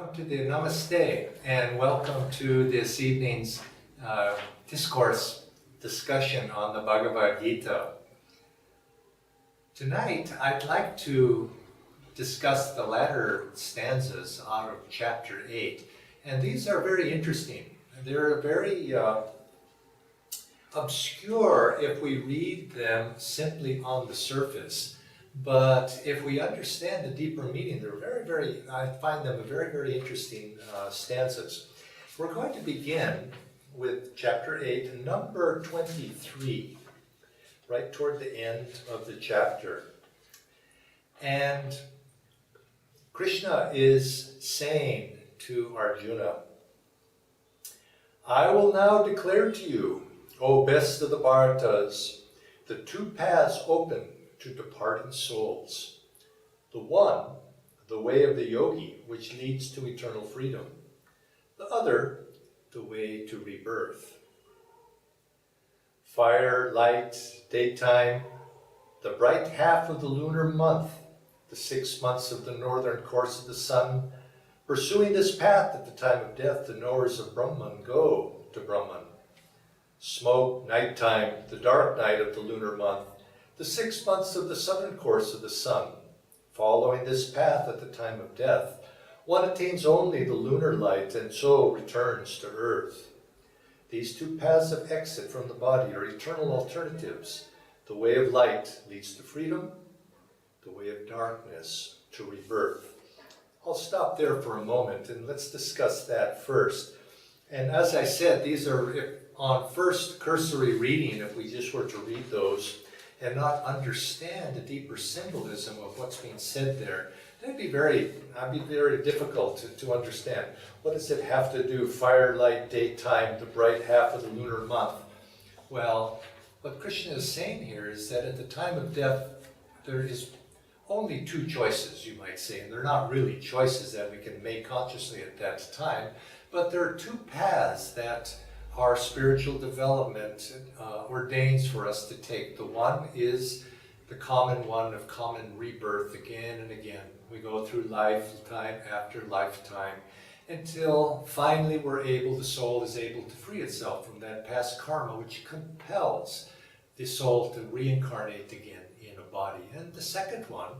Welcome to the Namaste, and welcome to this evening's discourse discussion on the Bhagavad Gita. Tonight, I'd like to discuss the latter stanzas out of chapter 8, and these are very interesting. They're very obscure if we read them simply on the surface. But if we understand the deeper meaning, I find them very interesting stanzas. We're going to begin with chapter 8, number 23, right toward the end of the chapter. And Krishna is saying to Arjuna, "I will now declare to you, O best of the Bharatas, the two paths open to departing souls. The one, the way of the yogi, which leads to eternal freedom. The other, the way to rebirth. Fire, light, daytime, the bright half of the lunar month, the 6 months of the northern course of the sun. Pursuing this path at the time of death, the knowers of Brahman go to Brahman. Smoke, nighttime, the dark night of the lunar month, the 6 months of the southern course of the sun. Following this path at the time of death, one attains only the lunar light and so returns to earth. These two paths of exit from the body are eternal alternatives. The way of light leads to freedom, the way of darkness to rebirth." I'll stop there for a moment and let's discuss that first. And as I said, these are on first cursory reading, if we just were to read those and not understand the deeper symbolism of what's being said there, that'd be very difficult to understand. What does it have to do, firelight, daytime, the bright half of the lunar month? Well, what Krishna is saying here is that at the time of death, there is only two choices, you might say, and they're not really choices that we can make consciously at that time, but there are two paths that our spiritual development ordains for us to take. The one is the common one of common rebirth again and again. We go through lifetime after lifetime until finally the soul is able to free itself from that past karma, which compels the soul to reincarnate again in a body. And the second one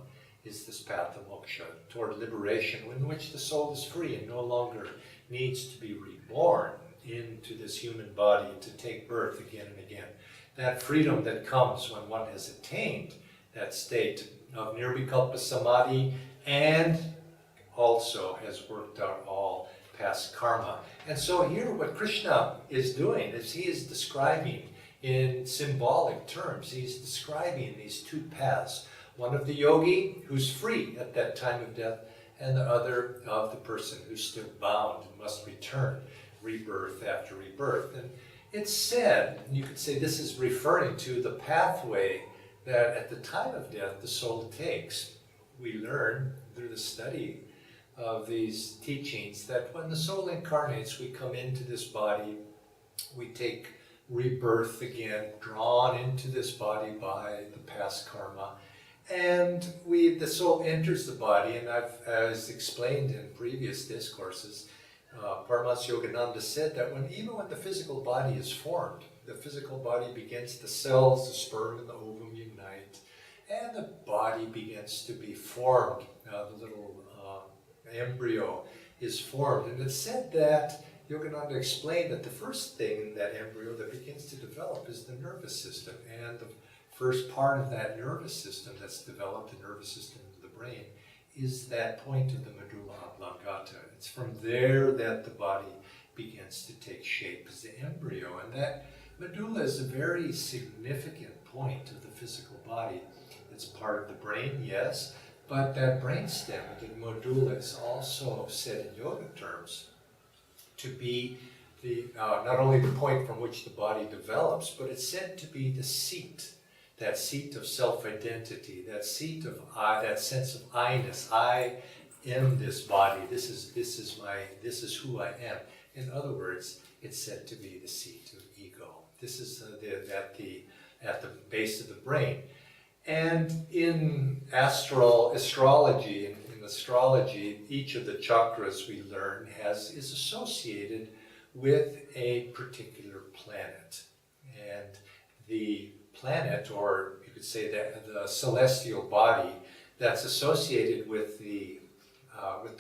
is this path of moksha, toward liberation, in which the soul is free and no longer needs to be reborn into this human body to take birth again and again. That freedom that comes when one has attained that state of nirvikalpa samadhi and also has worked out all past karma. And so here what Krishna is doing is he is describing in symbolic terms, he's describing these two paths. One of the yogi who's free at that time of death, and the other of the person who's still bound and must return, rebirth after rebirth. And it's said, you could say this is referring to the pathway that at the time of death the soul takes. We learn through the study of these teachings that when the soul incarnates, we come into this body, we take rebirth again, drawn into this body by the past karma, and the soul enters the body. And as explained in previous discourses, Paramahansa Yogananda said that even when the physical body is formed, the physical body begins, the cells, the sperm and the ovum unite, and the body begins to be formed. The little embryo is formed. And it's said that Yogananda explained that the first thing in that embryo that begins to develop is the nervous system. And the first part of that nervous system that's developed, the nervous system of the brain, is that point of the medulla oblongata. It's from there that the body begins to take shape as the embryo. And that medulla is a very significant point of the physical body. It's part of the brain, yes, but that brainstem, the medulla, is also said in yoga terms to be not only the point from which the body develops, but it's said to be the seat. That seat of self-identity, that seat of that sense of I-ness. I am this body. This is who I am. In other words, it's said to be the seat of ego. This is at the base of the brain. And in astrology, in astrology, each of the chakras we learn is associated with a particular planet. And the planet, or you could say that the celestial body that's associated with the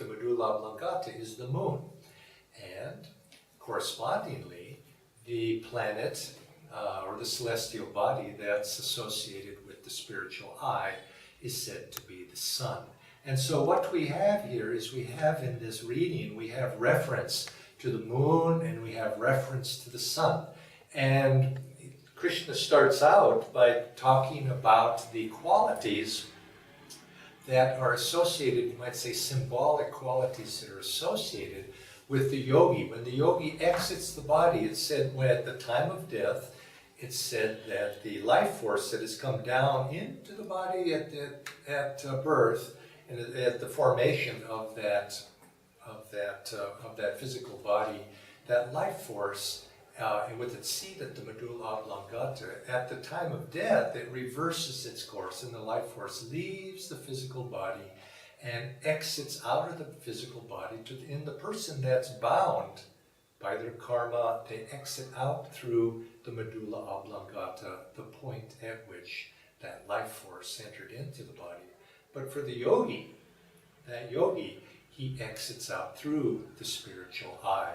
medulla oblongata is the moon. And correspondingly, the planet or the celestial body that's associated with the spiritual eye is said to be the sun. And so what we have here is we have in this reading, we have reference to the moon and we have reference to the sun. And Krishna starts out by talking about the qualities that are associated, you might say symbolic qualities that are associated with the yogi. When the yogi exits the body, it's said when at the time of death, it's said that the life force that has come down into the body at birth and at the formation of that physical body, that life force, and with its seat at the medulla oblongata, at the time of death, it reverses its course, and the life force leaves the physical body and exits out of the physical body in the person that's bound by their karma. They exit out through the medulla oblongata, the point at which that life force entered into the body. But for the yogi, he exits out through the spiritual eye.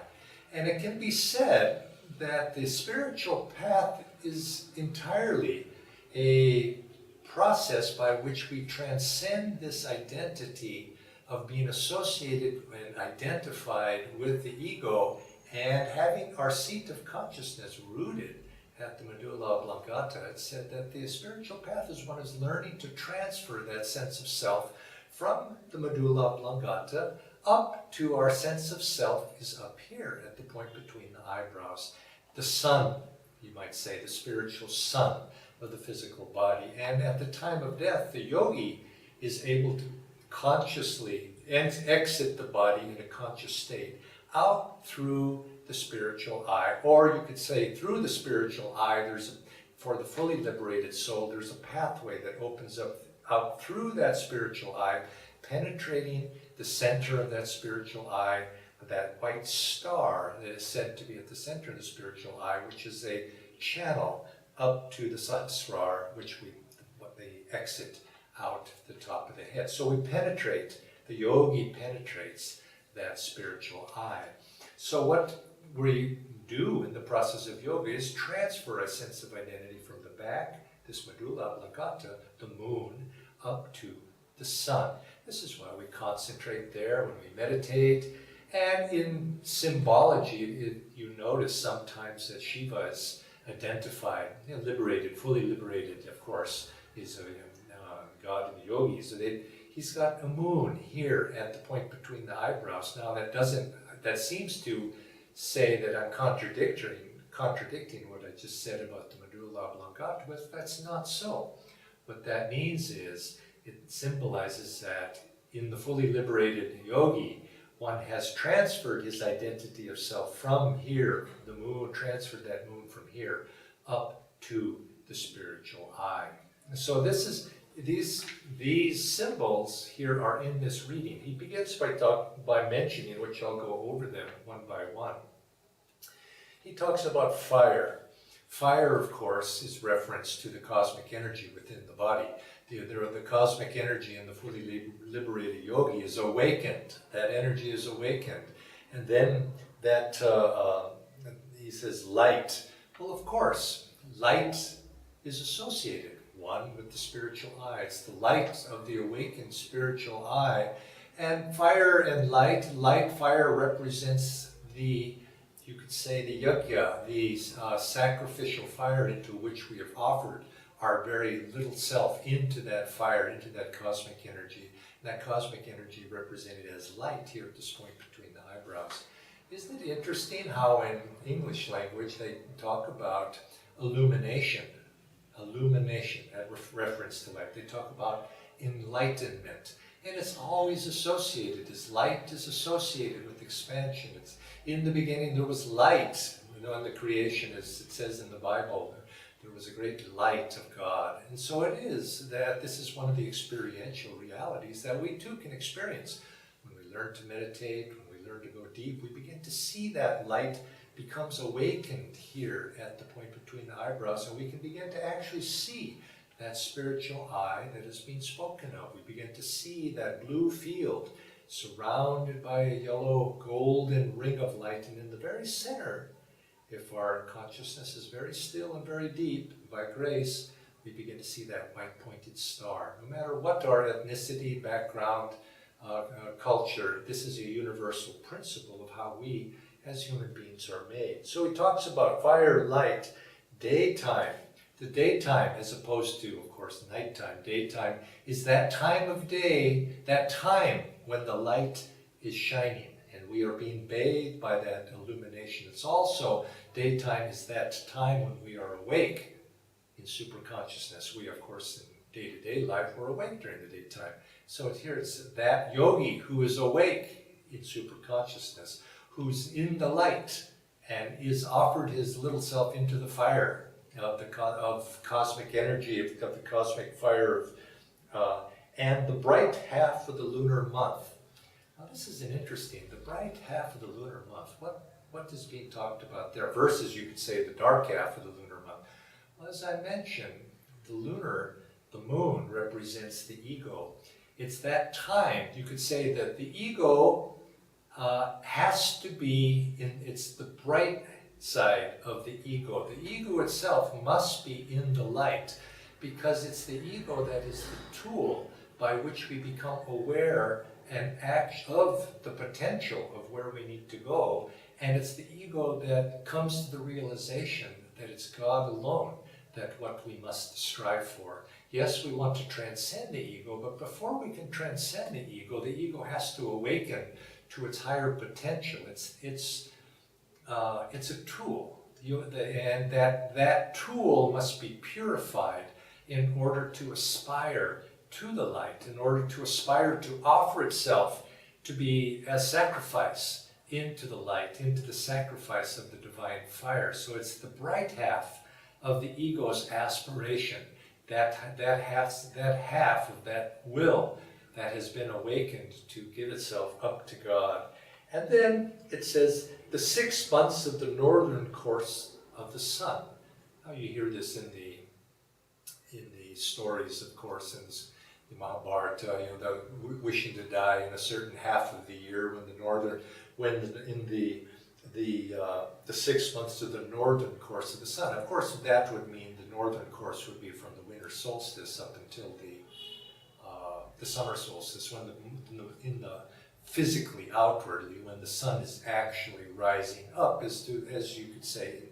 And it can be said that the spiritual path is entirely a process by which we transcend this identity of being associated and identified with the ego and having our seat of consciousness rooted at the medulla oblongata. It's said that the spiritual path is one is learning to transfer that sense of self from the medulla oblongata up to our sense of self is up here at the point between the eyebrows. The sun, you might say, the spiritual sun of the physical body. And at the time of death, the yogi is able to consciously exit the body in a conscious state out through the spiritual eye. Or you could say through the spiritual eye, for the fully liberated soul, there's a pathway that opens up out through that spiritual eye, penetrating the center of that spiritual eye, that white star that is said to be at the center of the spiritual eye, which is a channel up to the sahasrara, which they exit out the top of the head. So we penetrate, the yogi penetrates that spiritual eye. So what we do in the process of yoga is transfer a sense of identity from the back, this medulla oblongata, the moon, up to the sun. This is why we concentrate there when we meditate. And in symbology, you notice sometimes that Shiva is identified, liberated, fully liberated, of course, is a god in the yogis. So he's got a moon here at the point between the eyebrows. Now that seems to say that I'm contradicting what I just said about the medulla oblongata, but that's not so. What that means is, it symbolizes that in the fully liberated yogi, one has transferred his identity of self from here, the moon, transferred that moon from here up to the spiritual eye. And so these symbols here are in this reading. He begins by mentioning, which I'll go over them one by one. He talks about fire. Fire, of course, is reference to the cosmic energy within the body. The cosmic energy in the fully liberated yogi is awakened. That energy is awakened. And then he says light. Well, of course, light is associated, one, with the spiritual eye. It's the light of the awakened spiritual eye. And fire and fire represents you could say the yajna, the sacrificial fire into which we have offered our very little self into that fire, into that cosmic energy. And that cosmic energy represented as light here at this point between the eyebrows. Isn't it interesting how in English language they talk about illumination, that reference to light. They talk about enlightenment. And it's always associated, light is associated with expansion. It's in the beginning there was light, in the creation, as it says in the Bible. there was a great light of God. And so it is that this is one of the experiential realities that we too can experience. When we learn to meditate, when we learn to go deep, we begin to see that light becomes awakened here at the point between the eyebrows, and we can begin to actually see that spiritual eye that is being spoken of. We begin to see that blue field surrounded by a yellow golden ring of light, and in the very center, if our consciousness is very still and very deep, by grace, we begin to see that white pointed star. No matter what our ethnicity, background, culture, this is a universal principle of how we as human beings are made. So he talks about fire, light, daytime. The daytime, as opposed to, of course, nighttime. Daytime is that time of day, that time when the light is shining and we are being bathed by that illumination. It's also, daytime is that time when we are awake in superconsciousness. We, of course, in day-to-day life, we're awake during the daytime. So here it's that yogi who is awake in superconsciousness, who's in the light and is offered his little self into the fire of cosmic energy, of the cosmic fire, and the bright half of the lunar month. Now this is an interesting, the bright half of the lunar month. What is being talked about there? Versus, you could say, the dark half of the lunar month. Well, as I mentioned, the moon represents the ego. It's that time, you could say that the ego has to be it's the bright side of the ego. The ego itself must be in the light, because it's the ego that is the tool by which we become aware and act of the potential of where we need to go. And it's the ego that comes to the realization that it's God alone that what we must strive for. Yes, we want to transcend the ego, but before we can transcend the ego has to awaken to its higher potential. It's a tool, and that tool must be purified in order to aspire to the light, in order to aspire to offer itself to be a sacrifice into the light, into the sacrifice of the divine fire. So it's the bright half of the ego's aspiration, that half of that will that has been awakened to give itself up to God. And then it says, the 6 months of the northern course of the sun. Now you hear this in the stories, of course, in the Mahabharata, the wishing to die in a certain half of the year in the 6 months of the northern course of the sun. Of course, that would mean the northern course would be from the winter solstice up until the summer solstice, when physically, outwardly, when the sun is actually rising up, as you could say,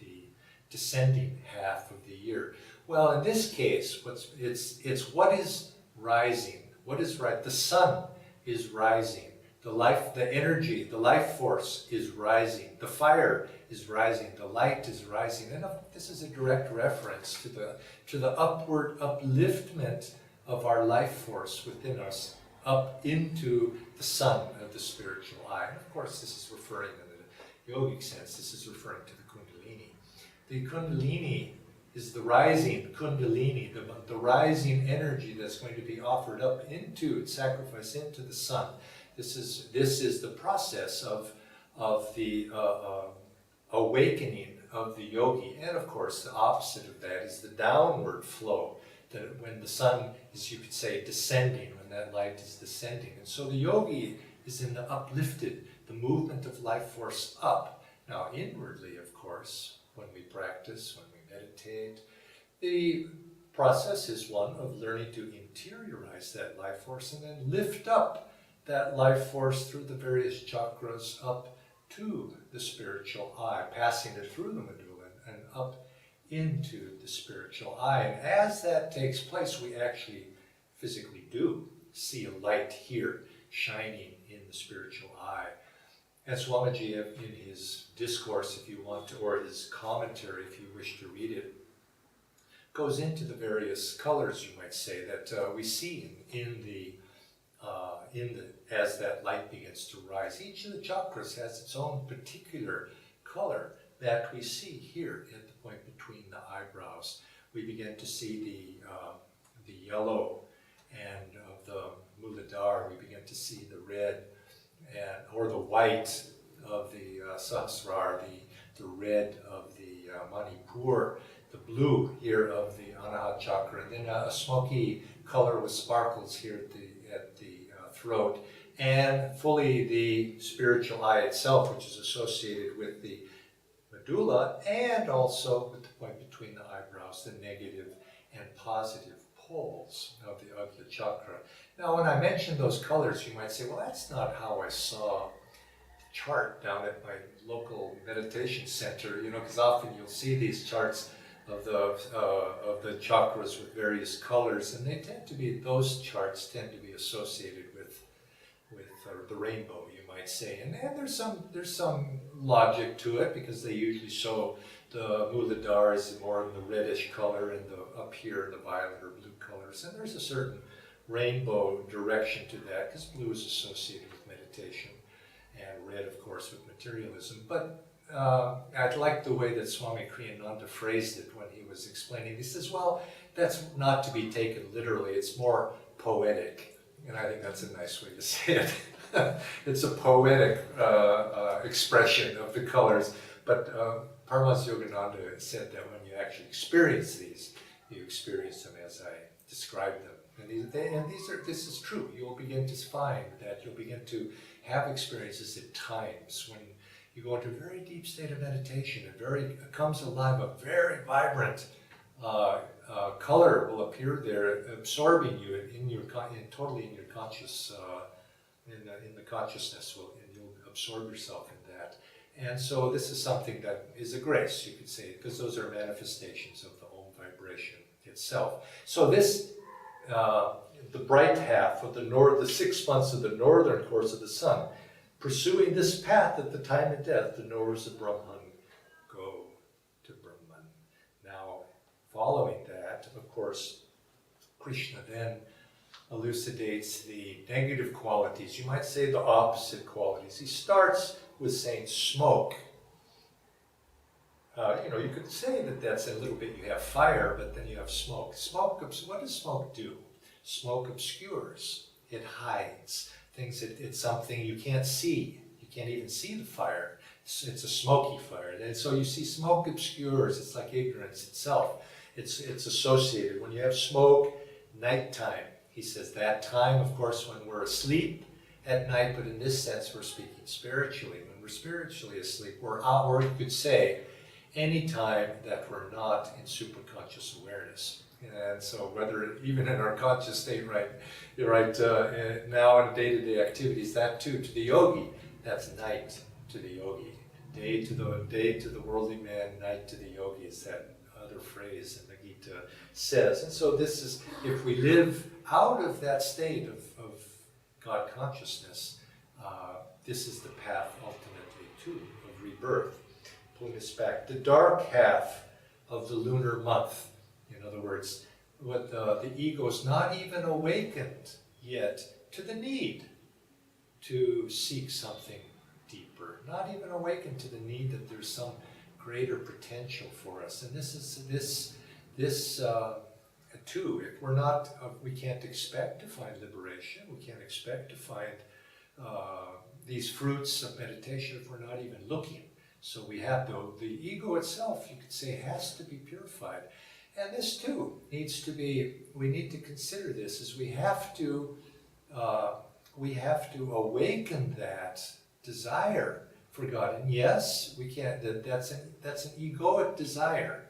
the descending half of the year. Well, in this case, it's what is rising. What is right? The sun is rising. The energy, the life force is rising. The fire is rising. The light is rising. And this is a direct reference to the upward upliftment of our life force within us up into the sun of the spiritual eye. And of course, this is referring, in the yogic sense, this is referring to the Kundalini. The Kundalini is the rising Kundalini, the rising energy that's going to be offered up into, sacrifice into the sun. This is the process of the awakening of the yogi. And of course, the opposite of that is the downward flow, that when the sun is, you could say, descending, when that light is descending. And so the yogi is in the uplifted, the movement of life force up. Now inwardly, of course, when we practice, when we meditate, the process is one of learning to interiorize that life force and then lift up that life force through the various chakras up to the spiritual eye, passing it through the medulla and up into the spiritual eye. And as that takes place, we actually physically do see a light here shining in the spiritual eye. And Swamiji, in his discourse, if you want to, or his commentary, if you wish to read it, goes into the various colors, you might say, that we see as that light begins to rise. Each of the chakras has its own particular color that we see here at the point between the eyebrows. We begin to see the yellow and of the Muladhara. We begin to see the red or the white of the Sahasrara, the red of the Manipur, the blue here of the Anahat chakra, and then a smoky color with sparkles here at the throat, and fully the spiritual eye itself, which is associated with the medulla and also with the point between the eyebrows, the negative and positive poles of the Agya chakra. Now, when I mention those colors, you might say, well, that's not how I saw the chart down at my local meditation center, because often you'll see these charts of the chakras with various colors, and those charts tend to be associated with the rainbow, you might say, and there's some logic to it, because they usually show the Muladhara is more in the reddish color, and up here the violet or blue colors, and there's a certain rainbow direction to that, because blue is associated with meditation, and red, of course, with materialism. But I like the way that Swami Kriyananda phrased it when he was explaining. He says, well, that's not to be taken literally, it's more poetic. And I think that's a nice way to say it. It's a poetic expression of the colors. But Paramahansa Yogananda said that when you actually experience these, you experience them as I described them. And this is true. You'll begin to find that you'll begin to have experiences at times when you go into a very deep state of meditation. It comes alive, a very vibrant color will appear there, absorbing you totally in your conscious, in the consciousness, and you'll absorb yourself in that. And so this is something that is a grace, you could say, because those are manifestations of the Om vibration itself. So this, the bright half of the 6 months of the northern course of the sun, pursuing this path at the time of death, the knowers of Brahman go to Brahman. Now, following that, of course, Krishna then elucidates the negative qualities. You might say the opposite qualities. He starts with saying smoke. You could say that that's a little bit, you have fire, but then you have smoke. What does smoke do? Smoke obscures. It hides. It's something you can't see. You can't even see the fire. It's a smoky fire. And so you see smoke obscures. It's like ignorance itself. It's associated. When you have smoke, nighttime. He says that time, of course, when we're asleep at night, but in this sense, we're speaking spiritually. When we're spiritually asleep, or you could say, any time that we're not in superconscious awareness. And so whether even in our conscious state now in day-to-day activities, that too, to the yogi, that's night to the yogi. Day to the worldly man, night to the yogi, is that other phrase in the Gita says. And so this is, if we live out of that state of God consciousness, this is the path ultimately too of rebirth. Pulling us back, the dark half of the lunar month. In other words, what the ego's not even awakened yet to the need to seek something deeper. Not even awakened to the need that there's some greater potential for us. And this too, if we're not, we can't expect to find liberation. We can't expect to find these fruits of meditation if we're not even looking. So we have the ego itself, you could say, has to be purified. And this too needs to be, we need to consider this, as we have to awaken that desire for God. And yes, we can't, that's an egoic desire,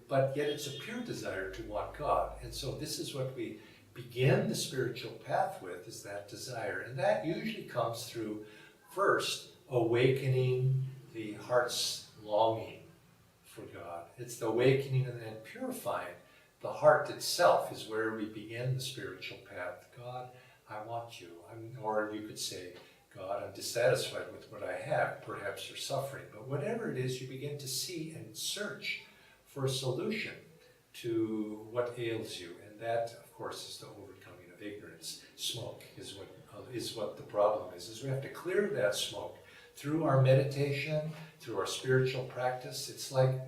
but yet it's a pure desire to want God. And so this is what we begin the spiritual path with, is that desire. And that usually comes through, first, awakening the heart's longing for God. It's the awakening and then purifying the heart itself is where we begin the spiritual path. God, I want you. Or you could say, God, I'm dissatisfied with what I have. Perhaps you're suffering. But whatever it is, you begin to see and search for a solution to what ails you. And that, of course, is the overcoming of ignorance. Smoke is what the problem is we have to clear that smoke through our meditation, through our spiritual practice. It's like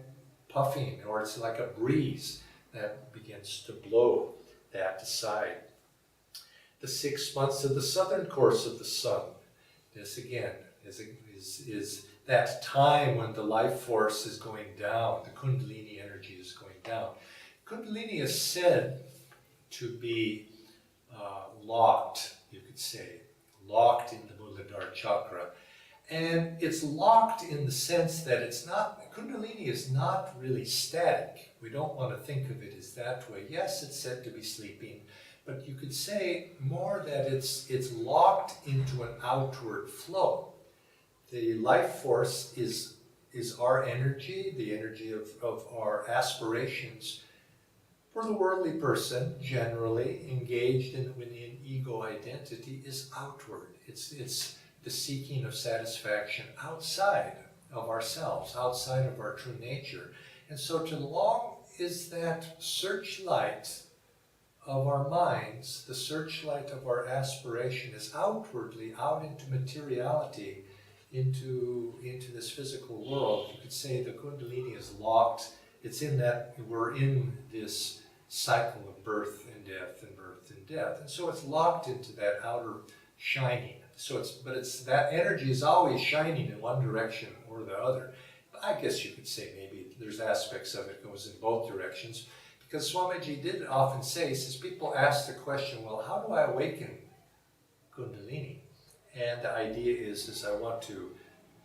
puffing, or it's like a breeze that begins to blow that aside. The 6 months of the southern course of the sun, this again is that time when the life force is going down, the Kundalini energy is going down. Kundalini is said to be locked, you could say, locked in the Muladhara chakra. And it's locked in the sense that it's not, Kundalini is not really static. We don't want to think of it as that way. Yes, it's said to be sleeping, but you could say more that it's locked into an outward flow. The life force is our energy, the energy of our aspirations. For the worldly person, generally engaged in ego identity, is outward. It's the seeking of satisfaction outside of ourselves, outside of our true nature. And so to long is that searchlight of our minds, the searchlight of our aspiration is outwardly, out into materiality, into this physical world. You could say the Kundalini is locked. It's in that, we're in this cycle of birth and death and birth and death. And so it's locked into that outer shining. So that energy is always shining in one direction or the other. But I guess you could say maybe there's aspects of it goes in both directions. Because Swamiji did often say, he says, people ask the question, well, how do I awaken Kundalini? And the idea is I want to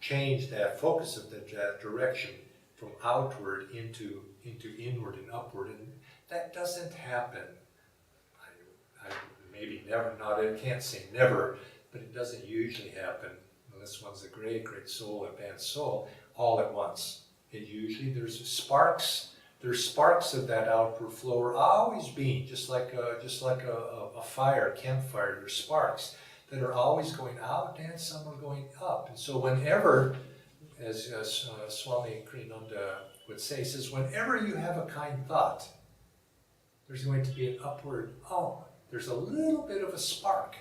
change that focus of that direction from outward into inward and upward. And that doesn't happen. I maybe never, I can't say never, but it doesn't usually happen unless one's a great, great soul, advanced soul, all at once. It usually, there's sparks of that outward flow are always being, just like a fire, campfire, there's sparks that are always going out and some are going up. And so whenever, as Swami Kriyananda would say, he says, whenever you have a kind thought, there's going to be an upward, there's a little bit of a spark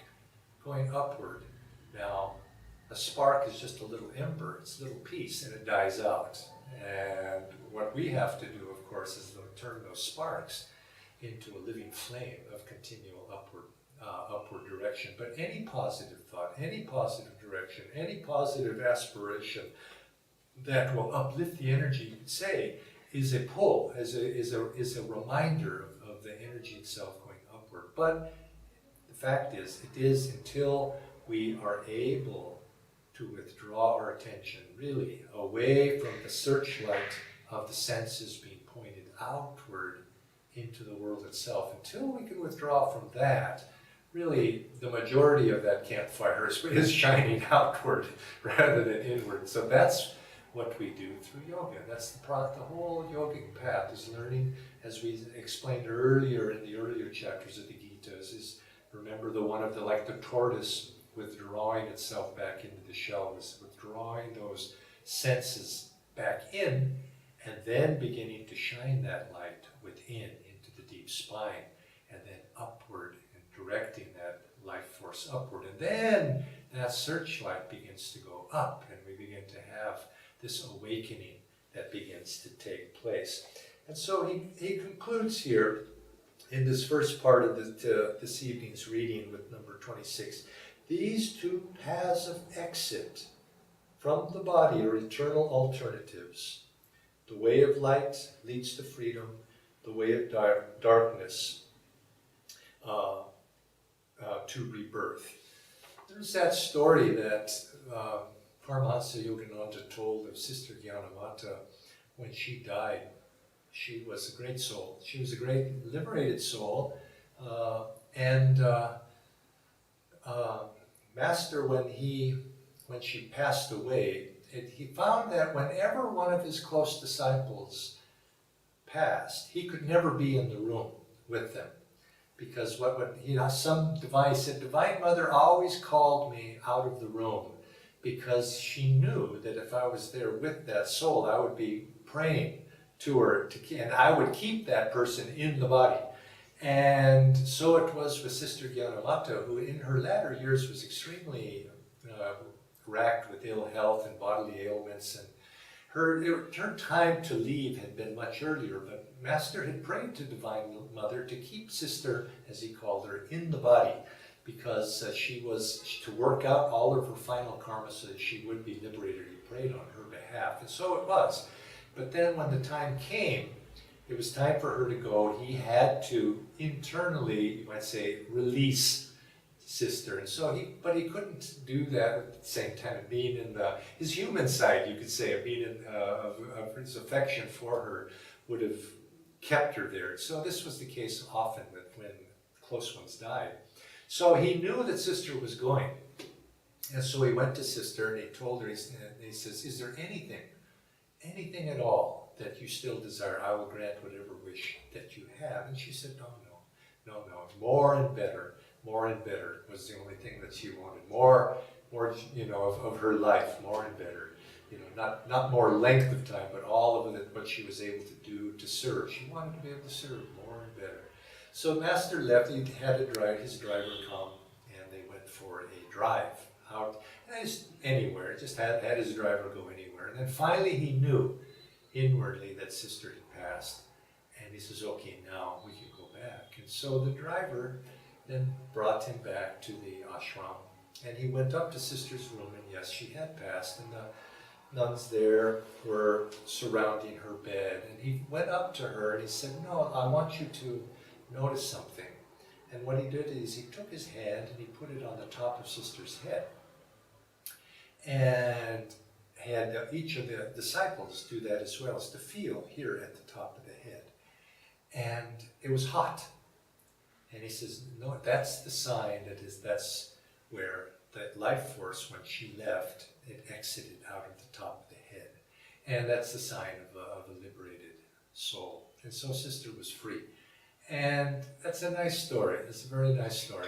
going upward. Now, a spark is just a little ember, it's a little piece, and it dies out. And what we have to do, of course, is to turn those sparks into a living flame of continual upward direction. But any positive thought, any positive direction, any positive aspiration that will uplift the energy, you could say, is a pull, is a reminder of the energy itself going upward. But the fact is, it is until we are able to withdraw our attention really away from the searchlight of the senses being pointed outward into the world itself. Until we can withdraw from that, really the majority of that campfire is shining outward rather than inward. So that's what we do through yoga. That's the whole yogic path is learning, as we explained earlier in the earlier chapters of the Gita, is remember the one of the tortoise withdrawing itself back into the shell, is withdrawing those senses back in and then beginning to shine that light within into the deep spine and then upward and directing that life force upward. And then that searchlight begins to go up and we begin to have this awakening that begins to take place. And so he concludes here in this first part of this evening's reading with number 26. These two paths of exit from the body are eternal alternatives. The way of light leads to freedom. The way of darkness to rebirth. There's that story that Paramahansa Yogananda told of Sister Gyanamata when she died. She was a great soul. She was a great liberated soul. Master, when she passed away, he found that whenever one of his close disciples passed, he could never be in the room with them. Because some divine said, Divine Mother always called me out of the room because she knew that if I was there with that soul, I would be praying to her, and I would keep that person in the body. And so it was with Sister Gyanamata, who in her latter years was extremely racked with ill health and bodily ailments, and her time to leave had been much earlier, but Master had prayed to Divine Mother to keep Sister, as he called her, in the body, because she was to work out all of her final karma so that she would be liberated. He prayed on her behalf, and so it was. But then when the time came, it was time for her to go. He had to internally, you might say, release Sister, and so but he couldn't do that at the same time. Being in his human side, you could say, of his affection for her would have kept her there. So this was the case often that when close ones died. So he knew that Sister was going, and so he went to Sister and he told her. He says, "Is there anything at all that you still desire? I will grant whatever wish that you have." And she said, "No, more and better." More and better was the only thing that she wanted. More, of her life, more and better. Not more length of time, but all of it, what she was able to do to serve. She wanted to be able to serve more and better. So Master left. He had his driver come, and they went for a drive out, anywhere. Just had his driver go anywhere. And then finally he knew inwardly that Sister had passed. And he says, "Okay, now we can go back." And so the driver then brought him back to the ashram, and he went up to Sister's room, and yes, she had passed, and the nuns there were surrounding her bed, and he went up to her and he said, "No, I want you to notice something." And what he did is he took his hand and he put it on the top of Sister's head, and had each of the disciples do that as well, as to feel here at the top of the head. And it was hot. And he says, "No, that's the sign that's where that life force, when she left, it exited out of the top of the head. And that's the sign of a liberated soul." And so Sister was free. And that's a nice story. It's a very nice story.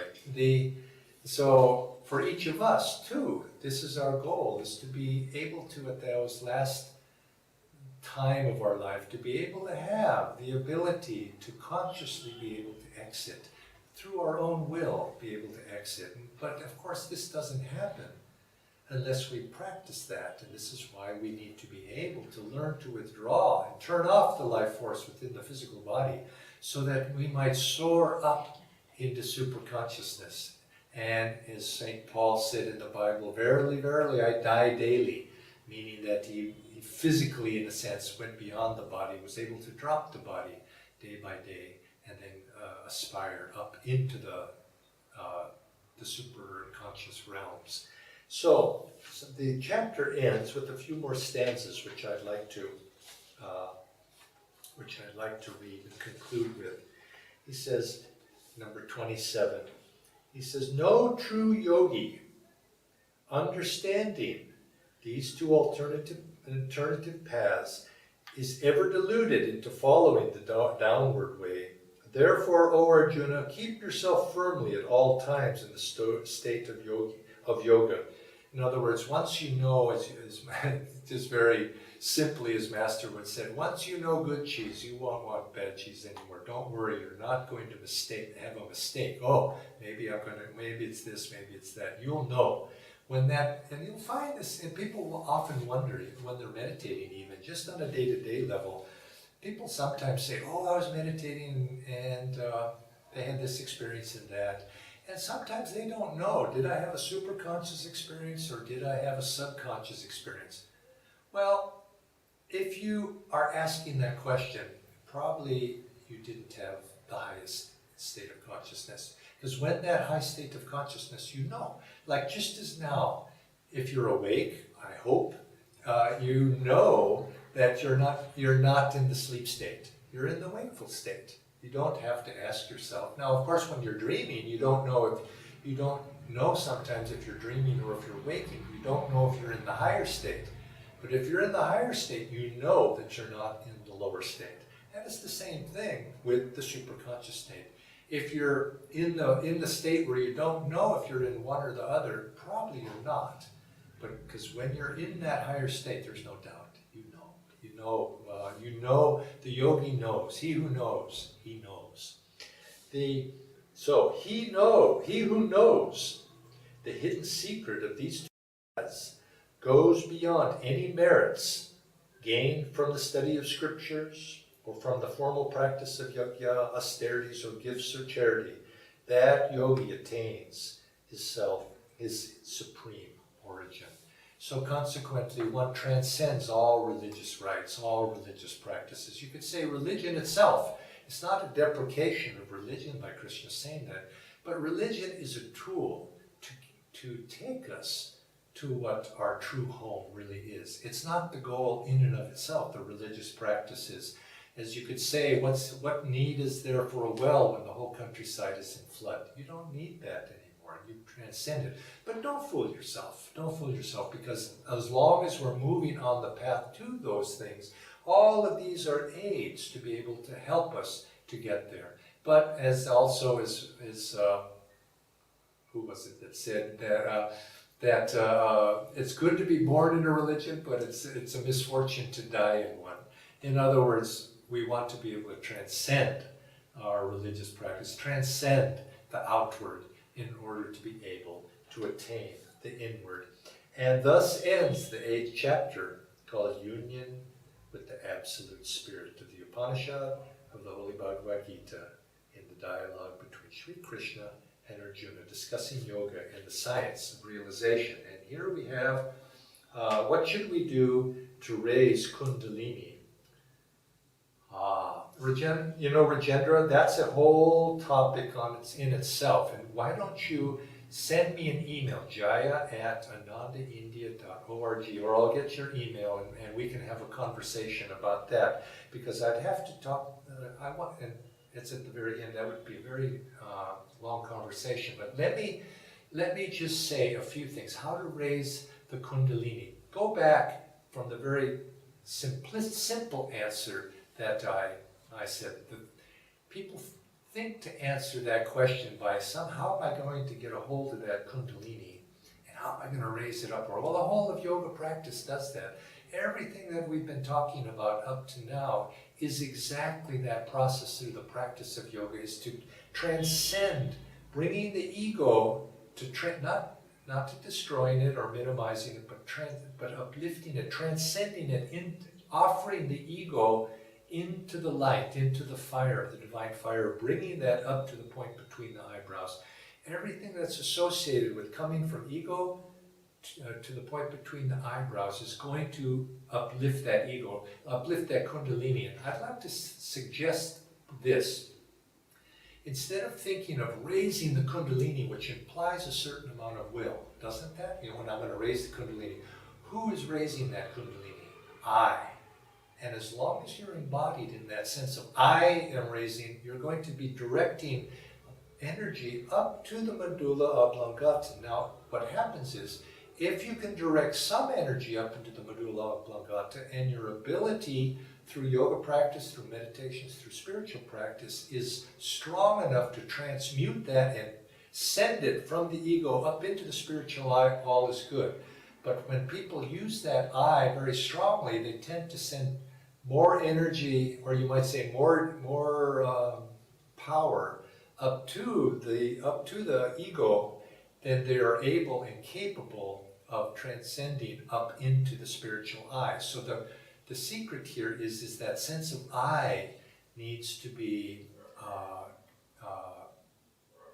So for each of us, too, this is our goal, is to be able to, at those last time of our life, to be able to have the ability to consciously be able to exit. Through our own will, be able to exit. But of course, this doesn't happen unless we practice that. And this is why we need to be able to learn to withdraw and turn off the life force within the physical body, so that we might soar up into superconsciousness. And as St. Paul said in the Bible, "Verily, verily, I die daily," meaning that he physically, in a sense, went beyond the body, was able to drop the body day by day, and then aspire up into the super conscious realms. So the chapter ends with a few more stanzas, which I'd like to read and conclude with. He says, number 27. He says, "No true yogi, understanding these two alternative paths, is ever deluded into following the downward way. Therefore, O Arjuna, keep yourself firmly at all times in the state of yoga." In other words, once you know, as just very simply as Master would say, once you know good cheese, you won't want bad cheese anymore. Don't worry, you're not going to have a mistake. Oh, maybe it's this, maybe it's that. You'll know. And you'll find this, and people will often wonder when they're meditating, even just on a day-to-day level. People sometimes say, "Oh, I was meditating and they had this experience and that." And sometimes they don't know, did I have a superconscious experience or did I have a subconscious experience? Well, if you are asking that question, probably you didn't have the highest state of consciousness. Because when that high state of consciousness, like just as now, if you're awake, I hope, you know that you're not in the sleep state. You're in the wakeful state. You don't have to ask yourself. Now, of course, when you're dreaming, you don't know sometimes if you're dreaming or if you're waking. You don't know if you're in the higher state. But if you're in the higher state, you know that you're not in the lower state. And it's the same thing with the superconscious state. If you're in the state where you don't know if you're in one or the other, probably you're not. But because when you're in that higher state, there's no doubt. The yogi knows. He who knows, he knows. So he who knows the hidden secret of these two paths goes beyond any merits gain from the study of scriptures or from the formal practice of yajna, austerities, or gifts or charity, that yogi attains his self, his supreme origin. So consequently, one transcends all religious rites, all religious practices. You could say religion itself, it's not a deprecation of religion by Krishna saying that, but religion is a tool to take us to what our true home really is. It's not the goal in and of itself, the religious practices. As you could say, what need is there for a well when the whole countryside is in flood? You don't need that anymore. You transcend it. But don't fool yourself. Don't fool yourself, because as long as we're moving on the path to those things, all of these are aids to be able to help us to get there. But as also as who was it that said that it's good to be born in a religion, but it's a misfortune to die in one. In other words, we want to be able to transcend our religious practice, transcend the outward in order to be able to attain the inward. And thus ends the 8th chapter, called Union with the Absolute Spirit of the Upanishad of the Holy Bhagavad Gita, in the dialogue between Sri Krishna and Arjuna, discussing yoga and the science of realization. And here we have, what should we do to raise Kundalini? Rajendra, that's a whole topic in itself. And why don't you send me an email, jaya@anandaindia.org, or I'll get your email and we can have a conversation about that. Because I'd have to talk, and it's at the very end, that would be a very long conversation. But let me just say a few things. How to raise the Kundalini. Go back from the very simple answer that I said. People think to answer that question by how am I going to get a hold of that Kundalini, and how am I going to raise it up? Or, well, the whole of yoga practice does that. Everything that we've been talking about up to now is exactly that process through the practice of yoga, is to transcend, bringing the ego to not to destroying it or minimizing it, but uplifting it, transcending it, offering the ego into the light, into the fire, the divine fire, bringing that up to the point between the eyebrows. Everything that's associated with coming from ego to the point between the eyebrows is going to uplift that ego, uplift that Kundalini. And I'd like to suggest this. Instead of thinking of raising the Kundalini, which implies a certain amount of will, doesn't that? When I'm going to raise the Kundalini, who is raising that Kundalini? I. And as long as you're embodied in that sense of I am raising, you're going to be directing energy up to the medulla oblongata. Now, what happens is, if you can direct some energy up into the medulla oblongata, and your ability through yoga practice, through meditations, through spiritual practice is strong enough to transmute that and send it from the ego up into the spiritual eye, all is good. But when people use that I very strongly, they tend to send more energy, or you might say more power up to the ego than they are able and capable of transcending up into the spiritual eye. So the secret here is that sense of I needs to be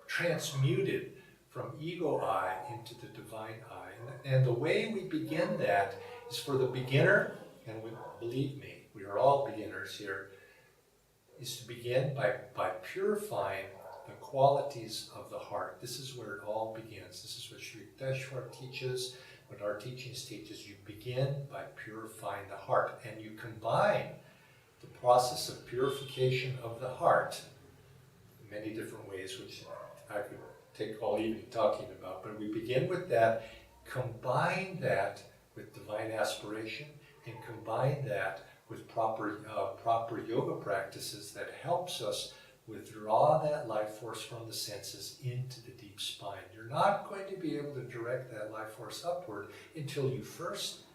transmuted from ego I into the divine I. And the way we begin that is for the beginner, and believe me, we are all beginners here, is to begin by purifying the qualities of the heart. This is where it all begins. This is what Sri Yukteswar teaches, what our teachings teach, is you begin by purifying the heart. And you combine the process of purification of the heart in many different ways, which I could take all evening talking about. But we begin with that, combine that with divine aspiration, and combine that with proper yoga practices that helps us withdraw that life force from the senses into the deep spine. You're not going to be able to direct that life force upward until you first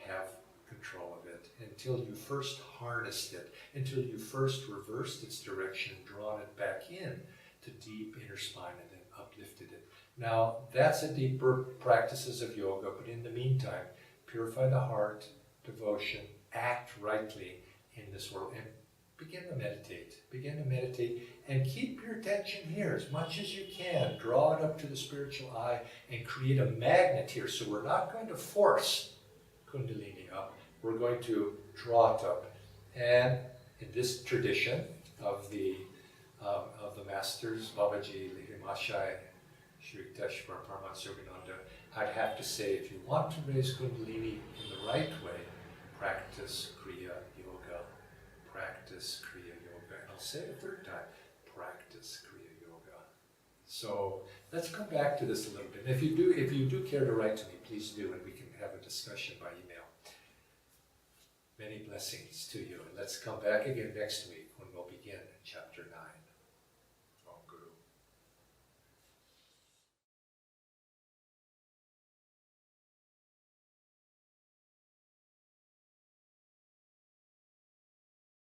have control of it, until you first harnessed it, until you first reversed its direction and drawn it back in to deep inner spine and then uplifted it. Now, that's a deeper practices of yoga, but in the meantime, purify the heart, devotion, act rightly in this world. And begin to meditate. Begin to meditate and keep your attention here as much as you can. Draw it up to the spiritual eye and create a magnet here. So we're not going to force Kundalini up. We're going to draw it up. And in this tradition of the masters, Babaji, Lirimashai, Shri Yukteswar, Paramahansa Yogananda, I'd have to say, if you want to raise Kundalini in the right way, practice Kriya Yoga. Practice Kriya Yoga. And I'll say it a third time, practice Kriya Yoga. So let's come back to this a little bit. And if you do care to write to me, please do, and we can have a discussion by email. Many blessings to you, and let's come back again next week.